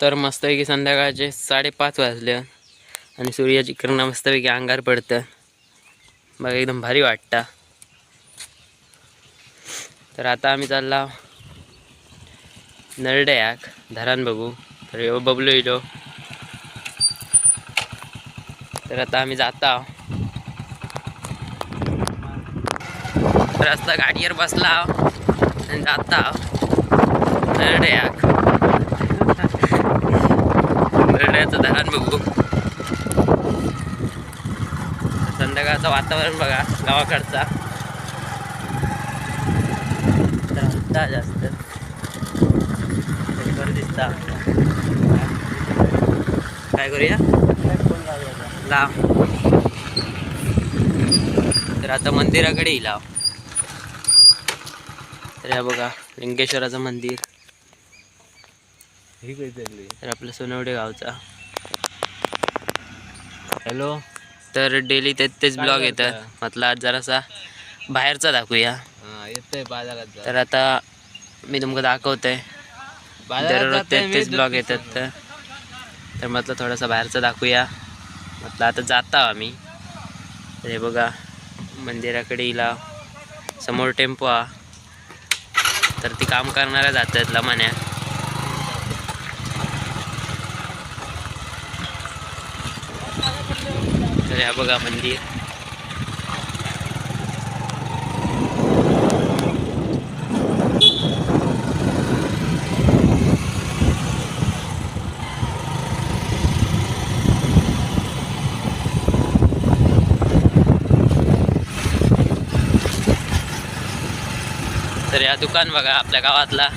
तर मस्तपैकी संध्याकाळचे 5:30 वाजले आणि सूर्याची किरण मस्तपैकी अंगार पडतं बघा, एकदम भारी वाटतं. तर आता आम्ही चालला नरड्याक धरण बघू. तर यो बबलू इलो. तर आता आम्ही जाता. रस्ता गाडीवर बसला आणि जाता नरड्याक. नरड्याचं धरण बघू. संध्याकाळचं वातावरण बघा गावाकडचा. तर जास्त तरी बरं दिसता. काय करूया लाव. तर आता मंदिराकडे येईल. तर या बघा लिंगेश्वराचं मंदिर. तर आपलं सोनवडे गावचा. हॅलो. तर डेली तेच ब्लॉग येतात. म्हटलं आज जरासा बाहेरचा दाखवूया. येतोय बाजारात. तर आता मी तुमका दाखवतोय. दररोज तेच ब्लॉग येतात. तर म्हटलं थोडासा बाहेरचा दाखवूया. म्हटलं आता जाता आम्ही. तर हे बघा मंदिराकडे येला. समोर टेम्पो हा. तर ती काम करणाऱ्या जातात लमान्या. तर या बघा मंदिर. तर या दुकान बघा आपल्या गावातला.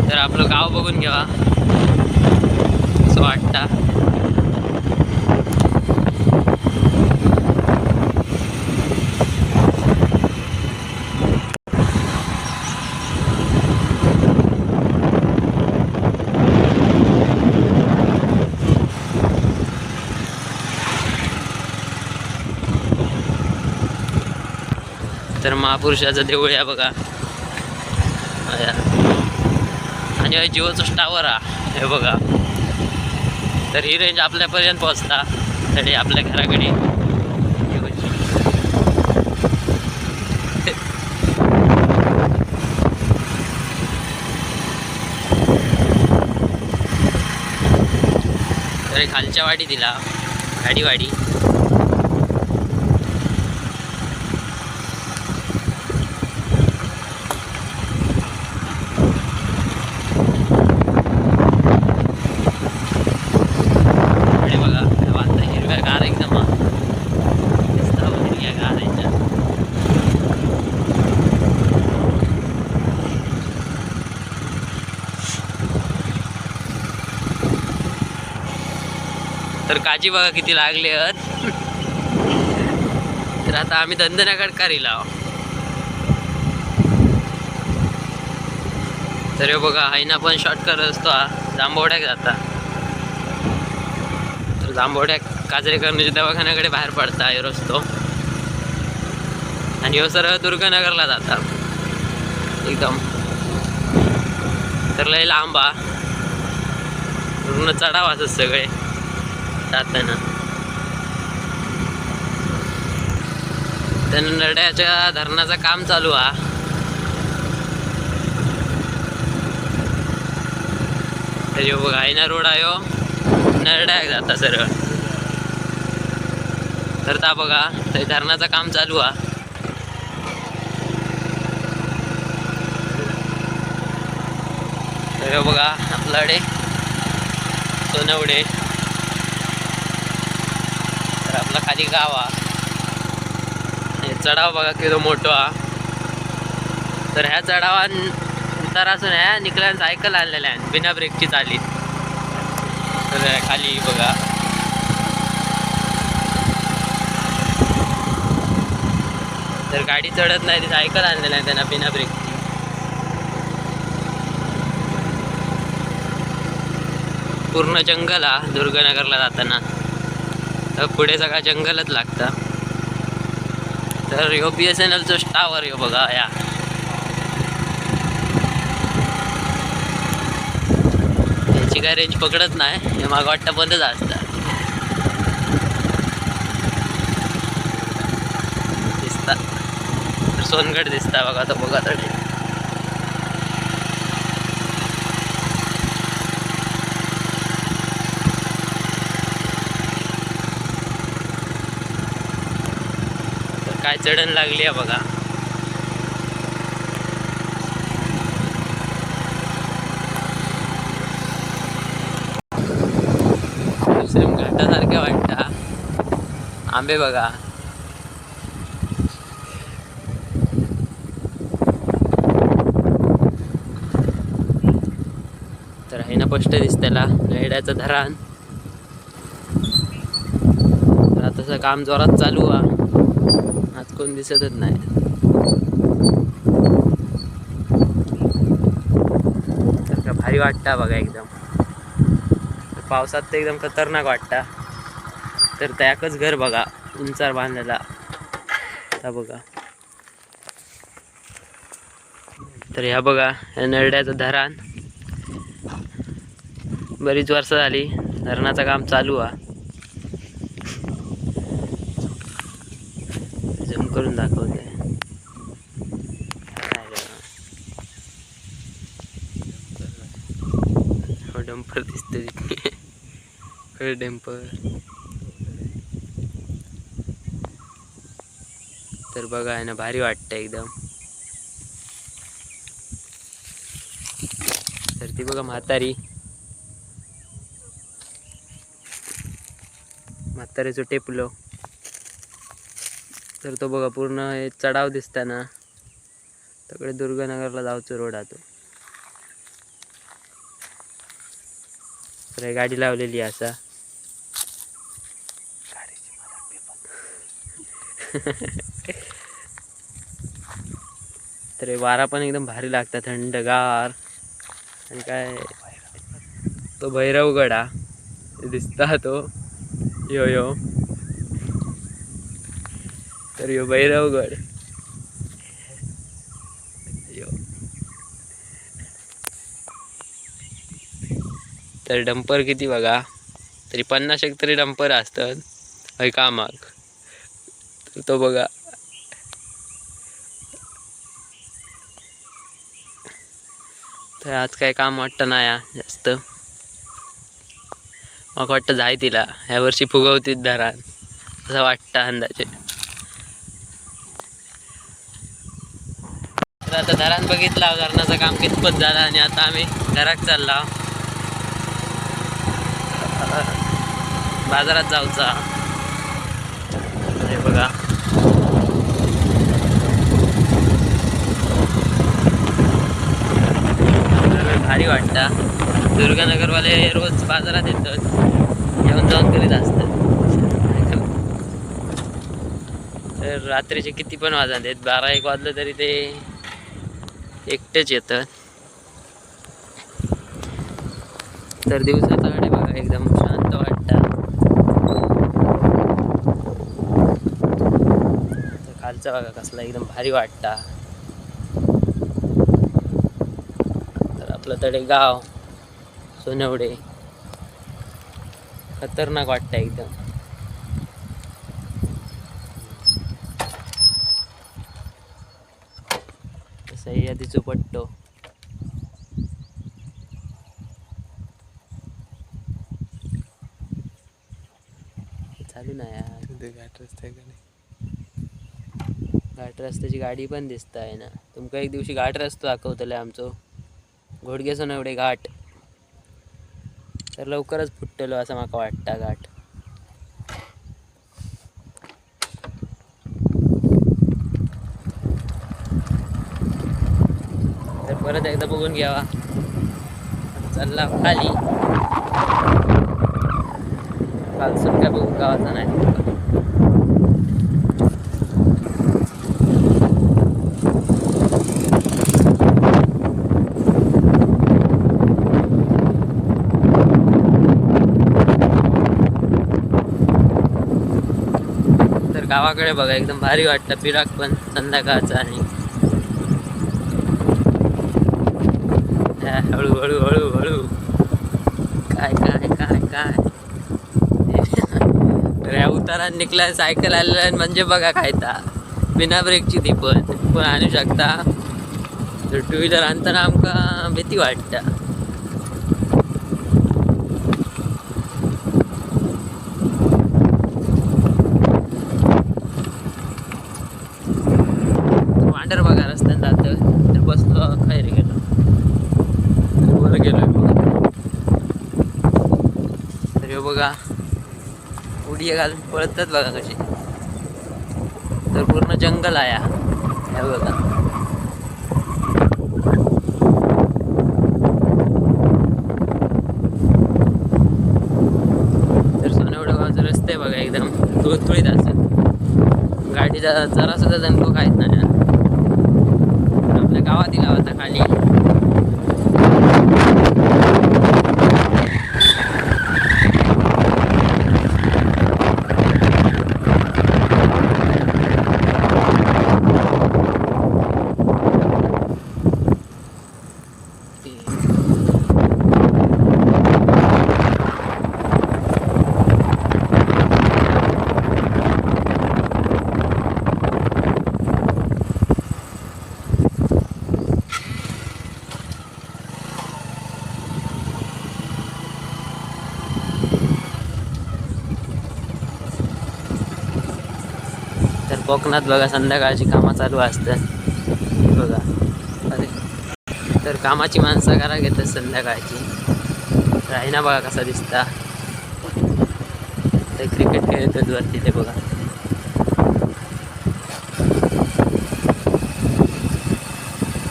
तर आपलं गाव बघून घ्यावा असं वाटतं. तर महापुरुषाचं देऊळ आहे बघा. आणि जिओचं टावर हा हे बघा. तर ही रेंज आपल्यापर्यंत पोहोचता तरी आपल्या घराकडे. तरी खालच्या वाडी दिला गाडीवाडी. तर काजी बघा किती लागले आहेत. तर आता आम्ही धंधनाकडे करीला. तर हे बघा आईना पण शॉर्टकट असतो हा. जांभवड्याक जाता. तर जांभवड्याक काजरेकरच्या दवाखान्याकडे बाहेर पडता हे रस्तो. आणि ह्यो सरळ दुर्गानगरला जाता एकदम. तर लय लांब हा. पूर्ण चढाव असत सगळे जाताना. तर नरड्याच्या धरणाचं काम चालू हा. तर बघा आयना रोड आहे नरड्याक जाता सरळ. तर ता बघा ते धरणाचं काम चालू हा. तर बघा आपल्याकडे सोनवडे. तर आपला खाली गाव हा. चढाव बघा किती मोठा हा. तर ह्या चढावान उतार असून ह्या निकल्यान सायकल आणलेल्या आहेत बिना ब्रेकची चाली. तर खाली बघा. तर गाडी चढत नाही ती सायकल आणलेल्या आहे त्यांना बिना ब्रेकची. पूर्ण जंगल हा दुर्गानगरला जाताना. तर पुढे सगळा जंगलच लागतं. तर ह्यो BSNLचं टावर ह्यो बघा या. काय रेंज पकडत नाही, हे मागं वाटतं बंदच असतं. दिसता सोनगड दिसता बघा, तो बघा तरी काय चढण लागली आहे बघा. सेम घाटासारखे वाटता. आंबे बघा, तर आहे ना स्पष्ट दिसतेला रेड्याचं धरण. तर आता काम जोरात चालू आहे, आज कोण दिसतच नाही. तर का भारी वाटता बघा एकदम. पावसात तर एकदम खतरनाक वाटता. तर त्याकच घर बघा उंचार बांधलेला आता बघा. तर ह्या बघा या नरड्याचं धरण. बरीच वर्ष झाली धरणाचं काम चालू आहे. झूम करून दाखवते. डंपर दिसते डंपर. तर बघा आहे ना भारी वाटतं एकदम. तर ती बघा म्हातारीचं टेपलो. तर तो बघा पूर्ण हे चढाव दिसता ना, तकडे दुर्गानगरला जाऊचं रोड आहे तो. तर गाडी लावलेली असा. तर वारा पण एकदम भारी लागता, थंडगार. आणि काय तो भैरवगड दिसता तो यो. तर यो भैरवगड यो. तर डंपर किती बघा, तरी 50 तरी डंपर असतात हय कामाक. तर तो बघा तर आज काय काम वाटतं नाही जास्त. मग वाटतं जाय तिला ह्या वर्षी फुगवतीत धरण असं वाटतं अंदाजे. तर आता धरण बघितला, धरणाचं काम कितपत झालं आणि आता आम्ही घरात चालला. बाजारात जाऊचा. हे बघा भारी वाटता. दुर्गानगरवाले रोज बाजारात येतात, येऊन जाऊन करीत असतात. तर रात्रीचे किती पण वाजत आहेत, 12-1 वाजलं तरी ते एकटेच येतात. तर दिवसाचा बघा एकदम शांत वाटतं. तर खालचा बघा कसला एकदम भारी वाटता. तर आपलं तडे गाव सोनवडे खतरनाक वाटतं एकदम. सह्याद्रीचा पट्टो. चालू नाही यार, घाट रस्त्याची गाडी पण दिसत आहे ना. तुमका एक दिवशी घाट रस्तो दाखवतले आमचो घोडगे सोनवडे घाट. तर लवकरच फुटतलो असं माका वाटतं घाट. तर परत एकदा बघून घ्यावा. चालला खाली, खालसून काय बघून गावाचा नाही. तर गावाकडे बघा एकदम भारी वाटतं फिराक पण संध्याकाळचं. आणि हळू हळू हळू हळू काय काय काय काय तर ह्या उतारात निघलाय सायकल आलेला म्हणजे बघा खायता बिना ब्रेकची ती पण आणू शकता. तर टू व्हीलर आणताना आमका भीती वाटता. वांडर बघा रस्त्यात जात तर बसलो खायला गेलो वर गेलोय बघा. तर हे बघा उडी घालून पळतात बघा कशी. तर पूर्ण जंगल आहे हे बघा. तर सोनेवडे गावचे रस्ते बघा एकदम तुळतुळीत असतात. गाडीचा जरा सुद्धा दणको खायत नाही. आपल्या गावातील आता खाली तर कोकणात बघा संध्याकाळची कामं चालू असतात बघा. अरे तर कामाची माणसं करा घेतात संध्याकाळची. राहिना बघा कसा दिसता. ते क्रिकेट खेळतात वरती ते बघा.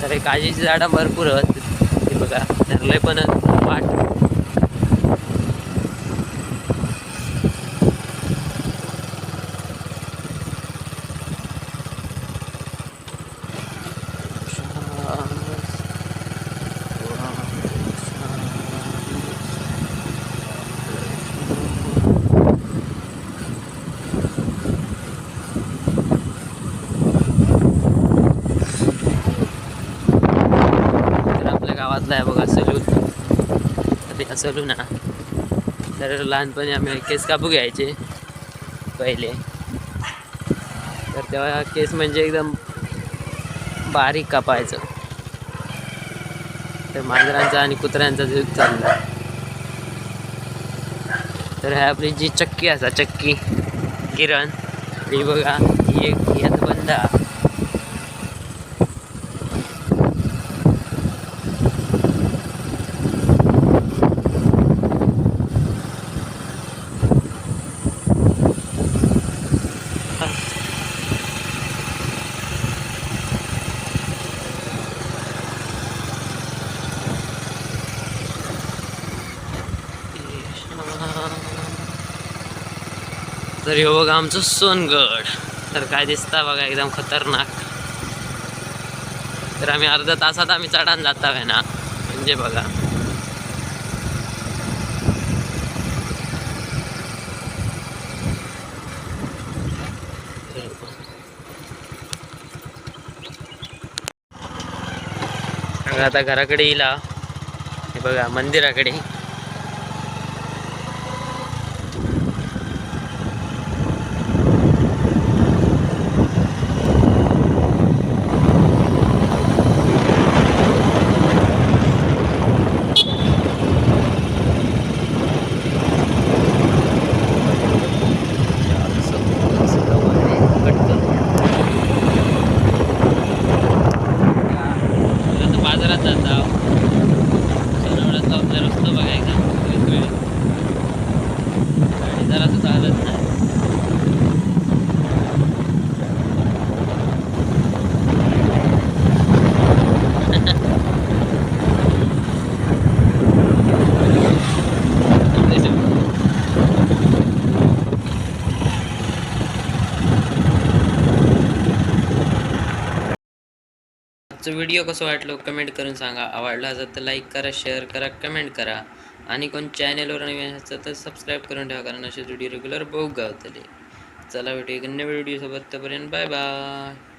तर काजीची झाडं भरपूर आहेत ते बघा. धरले पण वाट गावातला आहे बघा सलून. सलून ना तर लहानपणी आम्ही केस कापू घ्यायचे पहिले. तर तेव्हा केस म्हणजे एकदम बारीक कापायचं. तर मांजरांचा आणि कुत्र्यांचा युग चालला. तर ह्या आपली जी चक्की असा चक्की किरण ही बघा ही एक यात बंद. तर हे बघा आमचं सोनगड. तर काय दिसता बघा एकदम खतरनाक. तर आम्ही अर्ध्या तासात आम्ही चढान जाता आहे ना म्हणजे बघा. आता घराकडे येईल हे बघा मंदिराकडे. बाजारात जाता सोनवड्यातला आपला रस्ता बघा एकदम गाडी जरा तर चालत नाही. व्हिडिओ कसं वाटलं कमेंट करून सांगा. आवडला असेल तर लाईक करा, शेअर करा, कमेंट करा. आणि कोण चॅनलवर नवीन असेल तर सबस्क्राईब करून ठेवा कारण असे व्हिडिओ रेग्युलर बघू गावतले. चला भेटू एक नवीन व्हिडिओ सोबत. तोपर्यंत बाय बाय.